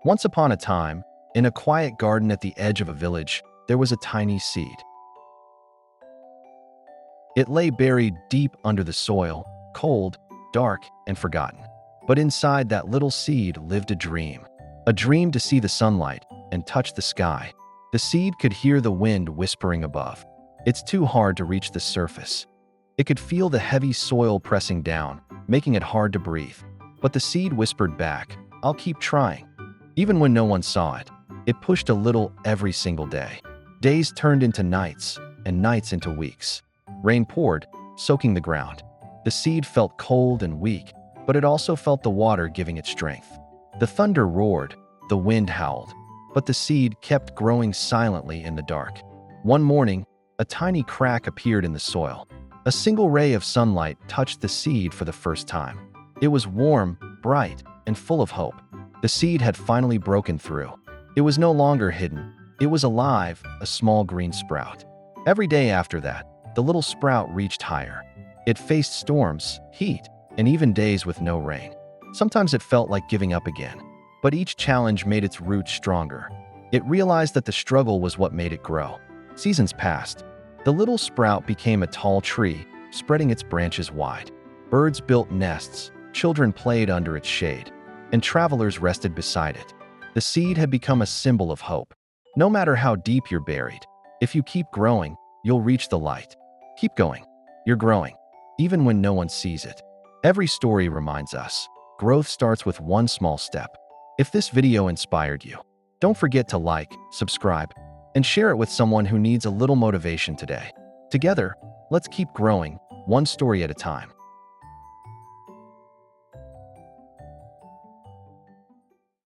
Once upon a time, in a quiet garden at the edge of a village, there was a tiny seed. It lay buried deep under the soil, cold, dark, and forgotten. But inside that little seed lived a dream to see the sunlight and touch the sky. The seed could hear the wind whispering above. It's too hard to reach the surface. It could feel the heavy soil pressing down, making it hard to breathe. But the seed whispered back, "I'll keep trying." Even when no one saw it, it pushed a little every single day. Days turned into nights, and nights into weeks. Rain poured, soaking the ground. The seed felt cold and weak, but it also felt the water giving it strength. The thunder roared, the wind howled, but the seed kept growing silently in the dark. One morning, a tiny crack appeared in the soil. A single ray of sunlight touched the seed for the first time. It was warm, bright, and full of hope. The seed had finally broken through. It was no longer hidden. It was alive, a small green sprout. Every day after that, the little sprout reached higher. It faced storms, heat, and even days with no rain. Sometimes it felt like giving up again, but each challenge made its roots stronger. It realized that the struggle was what made it grow. Seasons passed. The little sprout became a tall tree, spreading its branches wide. Birds built nests, children played under its shade, and travelers rested beside it. The seed had become a symbol of hope. No matter how deep you're buried, if you keep growing, you'll reach the light. Keep going. You're growing, even when no one sees it. Every story reminds us, growth starts with one small step. If this video inspired you, don't forget to like, subscribe, and share it with someone who needs a little motivation today. Together, let's keep growing, one story at a time.